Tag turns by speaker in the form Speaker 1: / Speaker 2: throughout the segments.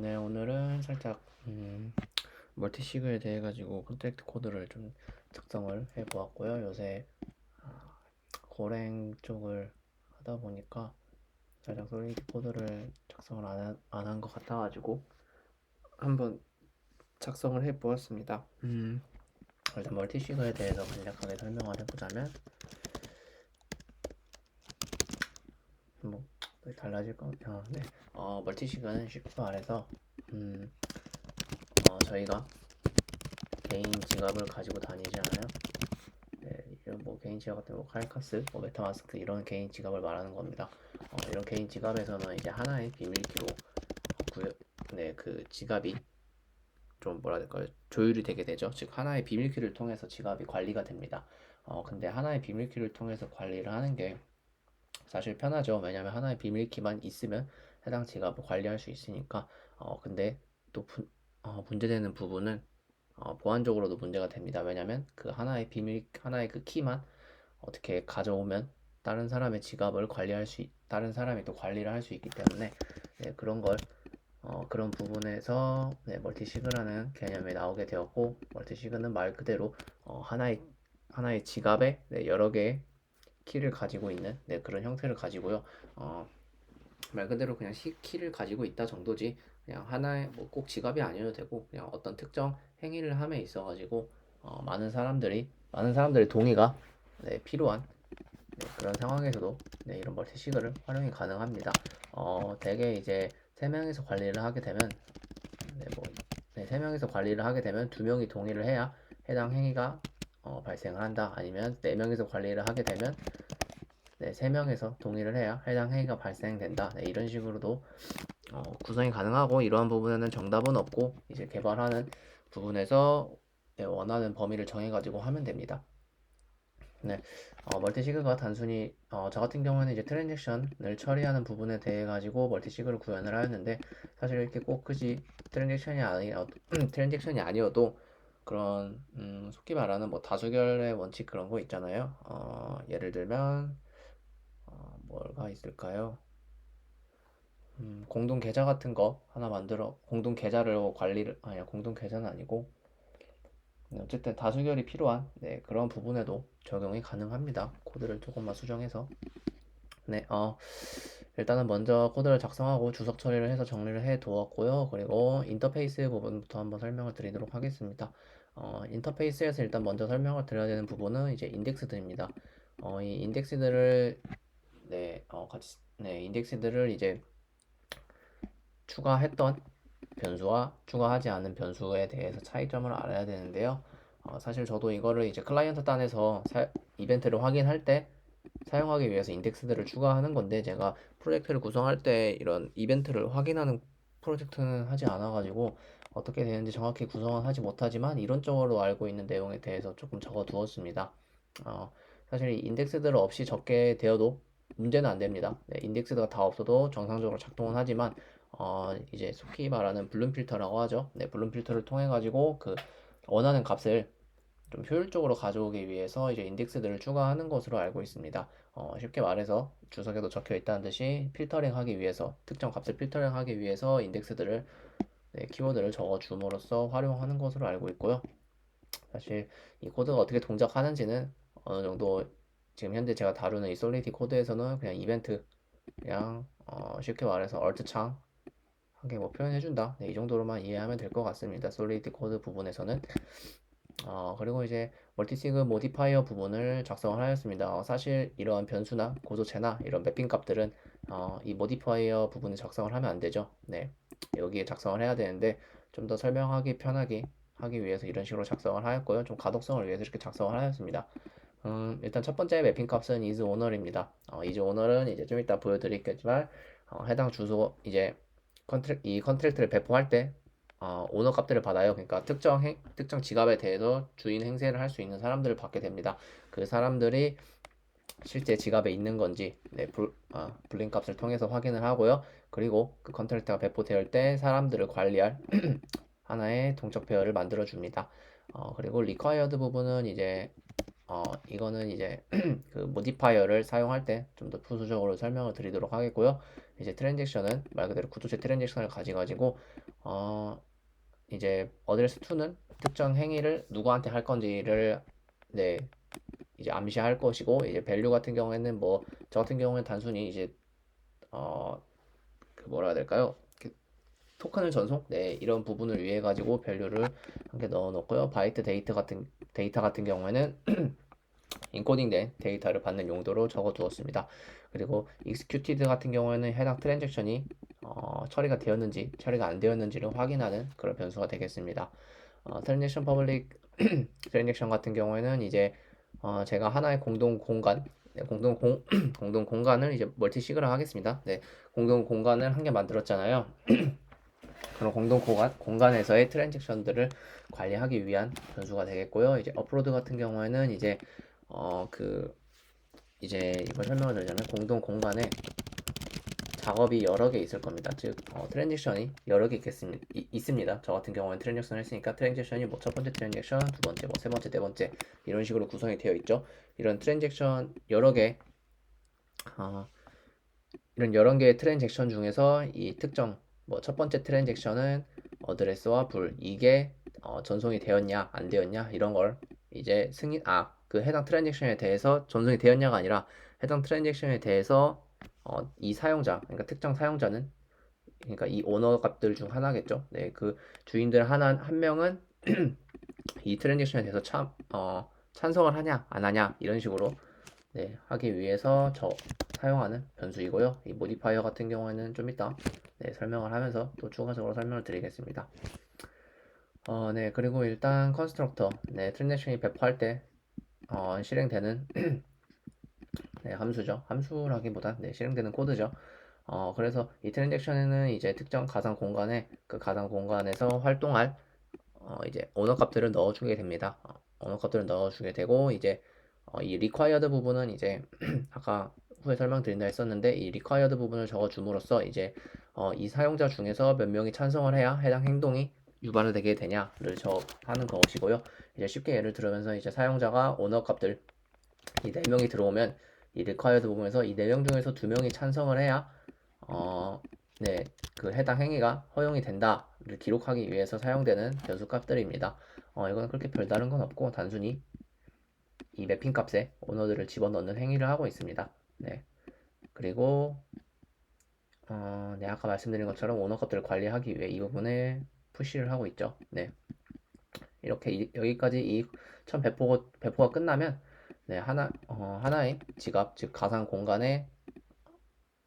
Speaker 1: 네, 오늘은 살짝 멀티시그에 대해 가지고 컨트랙트 코드를 좀 작성을 해 보았고요. 요새 고랭 쪽을 하다 보니까 살짝 솔리드 코드를 작성을 안 한 것 같아 가지고 한번 작성을 해 보았습니다. 일단 멀티시그에 대해서 간략하게 설명을 해보자면 뭐 달라질 것 같아요. 네. 멀티시그는 쉽게 말해서 저희가 개인 지갑을 가지고 다니지 않아요. 네, 이런 뭐 개인 지갑 같은 거 카이카스, 뭐 메타마스크 이런 개인 지갑을 말하는 겁니다. 이런 개인 지갑에서는 이제 하나의 비밀키로 그 지갑이 좀 뭐라 해야 될까요? 조율이 되게 되죠. 즉 하나의 비밀키를 통해서 지갑이 관리가 됩니다. 근데 하나의 비밀키를 통해서 관리를 하는 게 사실 편하죠. 왜냐하면 하나의 비밀키만 있으면 해당 지갑을 관리할 수 있으니까. 근데 또 문제되는 부분은 보안적으로도 문제가 됩니다. 왜냐하면 그 하나의 그 키만 어떻게 가져오면 다른 사람이 또 관리를 할 수 있기 때문에 네, 그런 부분에서 네, 멀티시그라는 개념이 나오게 되었고, 멀티시그는 말 그대로 하나의 지갑에 네, 여러 개의 키를 가지고 있는 네, 그런 형태를 가지고요. 말 그대로 그냥 키를 가지고 있다 정도지, 그냥 하나의 뭐 꼭 지갑이 아니어도 되고 그냥 어떤 특정 행위를 함에 있어 가지고 많은 사람들의 동의가 네, 필요한 네, 그런 상황에서도 네, 이런 멀티시그를 활용이 가능합니다. 대개 이제 3명이서 관리를 하게 되면 네, 뭐, 네, 3명이서 관리를 하게 되면 2명이 동의를 해야 해당 행위가 발생을 한다. 아니면 4명이서 관리를 하게 되면 네, 3명에서 동의를 해야 해당 행위가 발생된다. 네, 이런 식으로도 구성이 가능하고, 이러한 부분에는 정답은 없고 이제 개발하는 부분에서 네, 원하는 범위를 정해가지고 하면 됩니다. 네, 멀티시그가 단순히 저 같은 경우에는 이제 트랜잭션을 처리하는 부분에 대해 가지고 멀티시그를 구현을 하였는데, 사실 이렇게 꼭 굳이 트랜잭션이 아니어도 그런 속기 말하는 뭐 다수결의 원칙 그런 거 있잖아요. 예를 들면 뭐가 있을까요? 공동 계좌 같은 거 하나 만들어 공동 계좌를 관리를 아니야 공동 계좌는 아니고 어쨌든 다수결이 필요한 네, 그런 부분에도 적용이 가능합니다. 코드를 조금만 수정해서 네, 일단은 먼저 코드를 작성하고 주석 처리를 해서 정리를 해 두었고요. 그리고 인터페이스 부분부터 한번 설명을 드리도록 하겠습니다. 인터페이스에서 일단 먼저 설명을 드려야 되는 부분은 이제 인덱스들입니다. 이 인덱스들을 인덱스들을 이제 추가했던 변수와 추가하지 않은 변수에 대해서 차이점을 알아야 되는데요. 사실 저도 이거를 이제 클라이언트 단에서 이벤트를 확인할 때 사용하기 위해서 인덱스들을 추가하는 건데, 제가 프로젝트를 구성할 때 이런 이벤트를 확인하는 프로젝트는 하지 않아가지고 어떻게 되는지 정확히 구성은 하지 못하지만 이론적으로 알고 있는 내용에 대해서 조금 적어 두었습니다. 어, 사실 이 인덱스들을 없이 적게 되어도 문제는 안 됩니다. 네, 인덱스가 다 없어도 정상적으로 작동은 하지만 이제 속히 말하는 블룸 필터라고 하죠. 네, 블룸 필터를 통해 가지고 그 원하는 값을 좀 효율적으로 가져오기 위해서 이제 인덱스들을 추가하는 것으로 알고 있습니다. 쉽게 말해서 주석에도 적혀 있다는 듯이 필터링하기 위해서 특정 값을 필터링하기 위해서 인덱스들을 네, 키워드를 적어 줌으로써 활용하는 것으로 알고 있고요. 사실 이 코드가 어떻게 동작하는지는 어느 정도 지금 현재 제가 다루는 이 솔리디 코드에서는 그냥 이벤트, 그냥 쉽게 말해서 얼트 창 하게 뭐 표현해준다. 네, 이 정도로만 이해하면 될 것 같습니다. 솔리디 코드 부분에서는. 그리고 이제 멀티시그 모디파이어 부분을 작성을 하였습니다. 사실 이러한 변수나 고조체나 이런 매핑 값들은 이 모디파이어 부분을 작성을 하면 안 되죠. 네, 여기에 작성을 해야 되는데 좀 더 설명하기 편하게 하기 위해서 이런 식으로 작성을 하였고요. 좀 가독성을 위해서 이렇게 작성을 하였습니다. 일단 첫 번째 매핑 값은 isOwner입니다. isOwner은 이제 좀 이따 보여드리겠지만 해당 주소 이제 이 컨트랙트를 배포할 때 오너 값들을 받아요. 그러니까 특정 지갑에 대해서 주인 행세를 할 수 있는 사람들을 받게 됩니다. 그 사람들이 실제 지갑에 있는 건지 네, 불린 값을 통해서 확인을 하고요. 그리고 그 컨트랙트가 배포될 때 사람들을 관리할 하나의 동적 페어를 만들어 줍니다. 그리고 required 부분은 이거는 이제 그 모디파이어를 사용할 때 좀 더 부수적으로 설명을 드리도록 하겠고요. 이제 트랜잭션은 말 그대로 구도체 트랜잭션을 가지고 이제 어드레스 2는 특정 행위를 누구한테 할 건지를 네 이제 암시할 것이고, 이제 밸류 같은 경우에는 뭐 저 같은 경우는 단순히 이제 그 뭐라 해야 될까요? 토큰을 전송 이런 부분을 위해 가지고 밸류를 한 개 넣어 놓고요. 바이트 데이터 같은 경우에는 인코딩된 데이터를 받는 용도로 적어 두었습니다. 그리고 executed 같은 경우에는 해당 트랜잭션이 처리가 되었는지 처리가 안 되었는지를 확인하는 그런 변수가 되겠습니다. 트랜잭션 퍼블릭 트랜잭션 같은 경우에는 이제 제가 하나의 공동 공간 공동 공간을 이제 멀티 시그를 하겠습니다. 공동 공간을 한 개 만들었잖아요. 그런 공동 공간에서의 트랜잭션들을 관리하기 위한 변수가 되겠고요. 이제 업로드 같은 경우에는 이제 이제 이걸 설명을 드리자면, 공동 공간에 작업이 여러 개 있을 겁니다. 즉 트랜잭션이 여러 개 있습니다. 저 같은 경우는 트랜잭션을 했으니까 트랜잭션이 뭐 첫 번째 트랜잭션, 두 번째, 뭐 세 번째, 네 번째 이런 식으로 구성이 되어 있죠. 이런 트랜잭션 여러 개 이런 여러 개의 트랜잭션 중에서 이 특정 뭐 첫 번째 트랜잭션은 어드레스와 불 이게 전송이 되었냐 안 되었냐 이런 걸 이제 그 해당 트랜잭션에 대해서 전송이 되었냐가 아니라 해당 트랜잭션에 대해서 이 사용자, 그러니까 특정 사용자는, 그러니까 이 오너 값들 중 하나겠죠. 그 주인들 한 명은 이 트랜잭션에 대해서 찬성을 하냐 안 하냐 이런 식으로 하기 위해서 사용하는 변수이고요. 이 모디파이어 같은 경우에는 좀 이따 설명을 하면서 또 추가적으로 설명을 드리겠습니다. 그리고 일단 컨스트럭터, 트랜잭션이 배포할 때 실행되는 함수죠. 함수라기보다 실행되는 코드죠. 그래서 이 트랜잭션에는 이제 특정 가상 공간에 그 가상 공간에서 활동할 이제 언어 값들을 넣어주게 됩니다. 언어 값들을 넣어주게 되고, 이제 이 required 부분은 이제 아까 후에 설명드린다 했었는데, 이 required 부분을 적어줌으로써 이제 이 사용자 중에서 몇 명이 찬성을 해야 해당 행동이 유발이 되게 되냐를 하는 것이고요. 이제 쉽게 예를 들으면서 이제 사용자가 언어 값들 이 4명이 들어오면 이 required 부분에서 이 4명 중에서 2명이 찬성을 해야 그 해당 행위가 허용이 된다를 기록하기 위해서 사용되는 변수 값들입니다. 이거는 그렇게 별다른 건 없고 단순히 이 매핑 값에 언어들을 집어넣는 행위를 하고 있습니다. 그리고 아까 말씀드린 것처럼 언어 값들을 관리하기 위해 이 부분에 푸시를 하고 있죠. 이렇게 여기까지 이 처음 배포가 끝나면 하나의 지갑, 즉 가상 공간에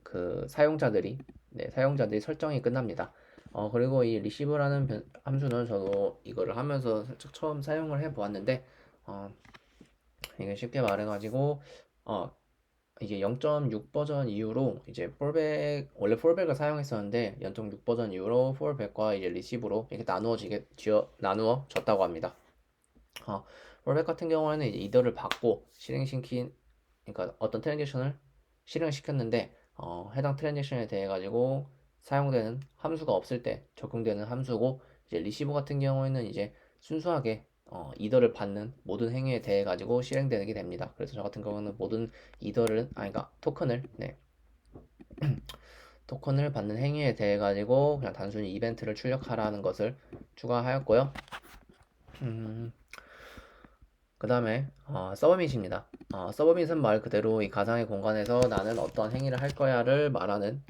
Speaker 1: 그 사용자들이 설정이 끝납니다. 그리고 이 receive라는 함수는 저도 이거를 하면서 살짝 처음 사용을 해 보았는데, 이게 쉽게 말해가지고 이게 0.6 버전 이후로 이제 원래 fallback을 사용했었는데 0.6 버전 이후로 fallback과 이제 receive로 이렇게 나누어졌다고 합니다. fallback 같은 경우에는 이제 이더를 받고 그러니까 어떤 트랜잭션을 실행을 시켰는데 해당 트랜잭션에 대해 가지고 사용되는 함수가 없을 때 적용되는 함수고, 이제 리시브 같은 경우에는 이제 순수하게 이더를 받는 모든 행위에 대해 가지고 실행되게 됩니다. 그래서 저 같은 경우는 모든 그러니까 토큰을 받는 행위에 대해 가지고 그냥 단순히 이벤트를 출력하라는 것을 추가하였고요. 그 다음에 서브밋입니다. 서브밋은 말 그대로 이 가상의 공간에서 나는 어떤 행위를 할 거야를 말하는,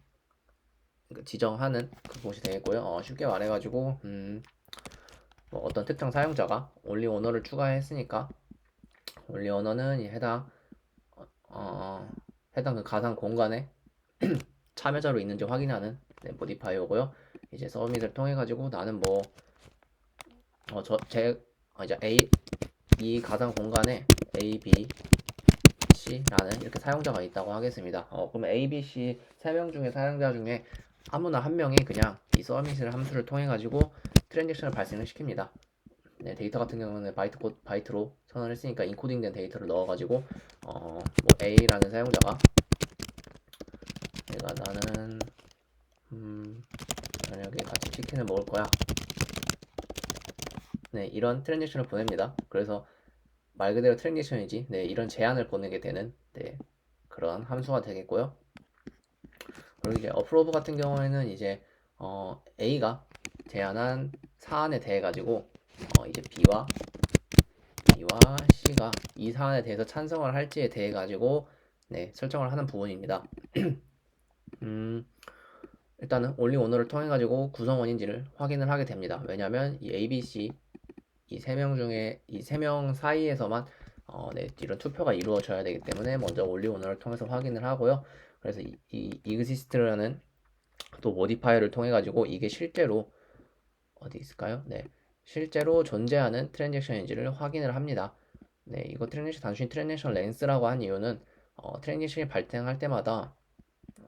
Speaker 1: 지정하는 그곳이 되겠고요. 쉽게 말해가지고 뭐 어떤 특정 사용자가 only 언어를 추가했으니까 only 언어는 해당 그 가상 공간에 참여자로 있는지 확인하는 모디파이어고요. 이제 서브밋을 통해 가지고 나는 뭐 이제 이 가상 공간에 A, B, C라는 이렇게 사용자가 있다고 하겠습니다. 그럼 A, B, C 3명 중에 사용자 중에 아무나 한 명이 그냥 이 서밋을 함수를 통해 가지고 트랜잭션을 발생을 시킵니다. 데이터 같은 경우는 바이트로 선언을 했으니까 인코딩된 데이터를 넣어가지고 뭐 A라는 사용자가 나는 저녁에 같이 치킨을 먹을 거야. 이런 트랜잭션을 보냅니다. 그래서 말 그대로 트랜잭션이지 이런 제안을 보내게 되는 그런 함수가 되겠고요. 그리고 이제 어프로브 같은 경우에는 이제 A가 제안한 사안에 대해 가지고 이제 B와 C가 이 사안에 대해서 찬성을 할지에 대해 가지고 네, 설정을 하는 부분입니다. 음, 일단은 only oner를 통해 가지고 구성원인지를 확인을 하게 됩니다. 왜냐하면 이 A, B, C 이 세 명 중에 이 세 명 사이에서만 네, 이런 투표가 이루어져야 되기 때문에 먼저 only oner를 통해서 확인을 하고요. 그래서 이 exist라는 또 모디파이어를 통해 가지고 이게 실제로 어디 있을까요? 네, 실제로 존재하는 트랜잭션인지를 확인을 합니다. 네, 이거 트랜잭션 단순히 트랜잭션 렌스라고 한 이유는 트랜잭션이 발생할 때마다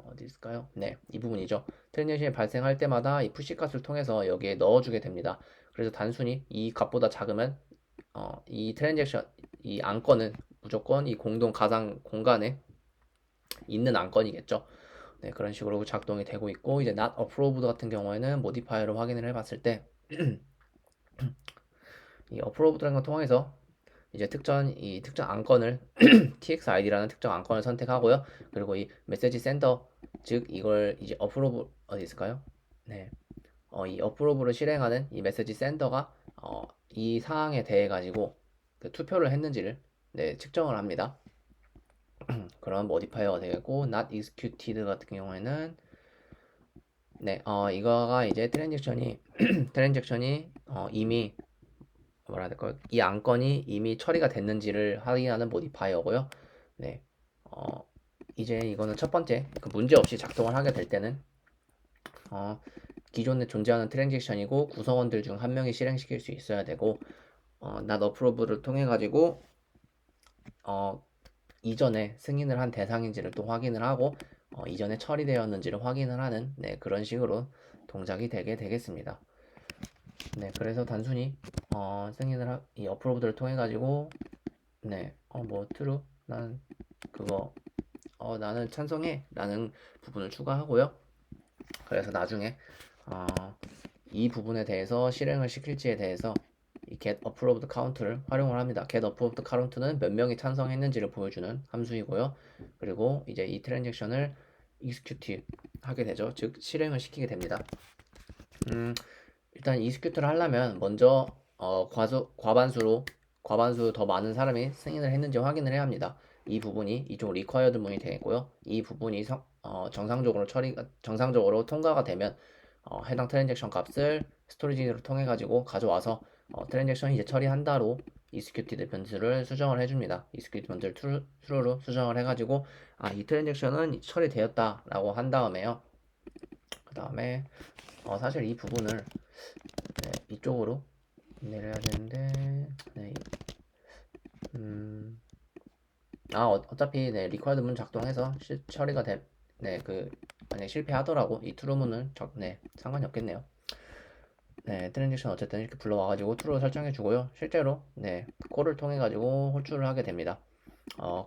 Speaker 1: 어디 있을까요? 네, 이 부분이죠. 트랜잭션이 발생할 때마다 이 푸시 값을 통해서 여기에 넣어주게 됩니다. 그래서 단순히 이 값보다 작으면 이 트랜잭션 이 안건은 무조건 이 공동 가상 공간에 있는 안건이겠죠. 네, 그런 식으로 작동이 되고 있고 이제 not approved 같은 경우에는 모디파이어를 확인을 해봤을 때 이 approved라는 걸 통해서 이제 특정 안건을 txid라는 특정 안건을 선택하고요. 그리고 이 메시지 센더 즉 이걸 이제 approve 어디 있을까요? 네, 이 approve를 실행하는 이 메시지 센더가 이 사항에 대해 가지고 그 투표를 했는지를 네, 측정을 합니다. 그런 모디파이어가 되겠고 not executed 같은 경우에는 네, 이거가 이제 트랜잭션이 이미 뭐라 해야 될까요? 이 안건이 이미 처리가 됐는지를 확인하는 모디파이어고요. 네, 어, 이제 이거는 첫 번째 그 문제 없이 작동을 하게 될 때는 어, 기존에 존재하는 트랜잭션이고 구성원들 중 한 명이 실행시킬 수 있어야 되고 not approve를 통해 가지고 어, 이전에 승인을 한 대상인지를 또 확인을 하고 이전에 처리되었는지를 확인을 하는 네, 그런 식으로 동작이 되게 되겠습니다. 네, 그래서 단순히 이 어프로브를 통해 가지고 네, 뭐 true 나는 그거 나는 찬성해 라는 부분을 추가하고요. 그래서 나중에 어, 이 부분에 대해서 실행을 시킬지에 대해서 이 get approved count를 활용을 합니다. get approved count는 몇 명이 찬성했는지를 보여주는 함수이고요. 그리고 이제 이 트랜잭션을 execute 하게 되죠. 즉 실행을 시키게 됩니다. 일단 execute를 하려면 먼저 과반수 더 많은 사람이 승인을 했는지 확인을 해야 합니다. 이 부분이 이쪽 required 문이 되겠고요. 이 부분이 정상적으로 통과가 되면 해당 트랜잭션 값을 스토리지로 통해 가지고 가져와서 트랜잭션 이제 처리한다로 executed 변수를 수정을 해줍니다. executed 변수를 true로 수정을 해가지고 이 트랜잭션은 처리되었다라고 한 다음에요. 그 다음에 사실 이 부분을 네, 이쪽으로 내려야 되는데 네, 어차피 네, required 문 작동해서 처리가 만약에 실패하더라고 이 true 문은 네, 상관이 없겠네요. 네, 트랜지션 어쨌든 이렇게 불러와가지고 true로 설정해 주고요. 실제로 네, 콜을 통해 가지고 호출을 하게 됩니다.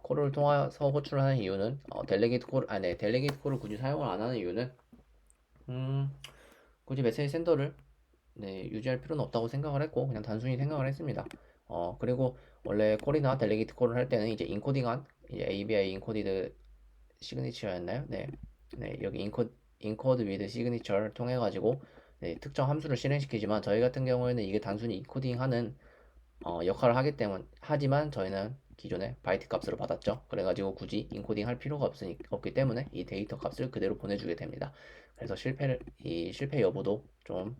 Speaker 1: 콜을 통해서 호출을 하는 이유는 델리게이트 콜을 굳이 사용을 안 하는 이유는 굳이 메시지 센더를 네, 유지할 필요는 없다고 생각을 했고 그냥 단순히 생각을 했습니다. 그리고 원래 콜이나 델리게이트 콜을 할 때는 이제 인코딩한 이제 ABI 인코디드 시그니처였나요? 네, 네 여기 인코드 위드 시그니처를 통해 가지고 네, 특정 함수를 실행시키지만 저희 같은 경우에는 이게 단순히 인코딩하는 역할을 하지만 저희는 기존에 바이트 값으로 받았죠. 그래가지고 굳이 인코딩 할 필요가 없기 때문에 이 데이터 값을 그대로 보내주게 됩니다. 그래서 이 실패 여부도 좀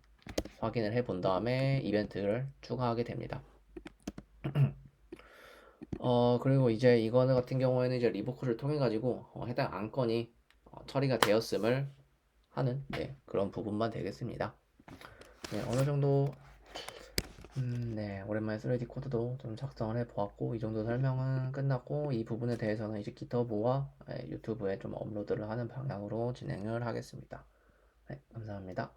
Speaker 1: 확인을 해 본 다음에 이벤트를 추가하게 됩니다. 그리고 이제 이거는 같은 경우에는 이제 리보크를 통해 가지고 해당 안건이 처리가 되었음을 하는 네, 그런 부분만 되겠습니다. 네, 어느 정도 네, 오랜만에 3D 코드도 좀 작성을 해 보았고 이 정도 설명은 끝났고 이 부분에 대해서는 이제 기터브와 유튜브에 좀 업로드를 하는 방향으로 진행을 하겠습니다. 네, 감사합니다.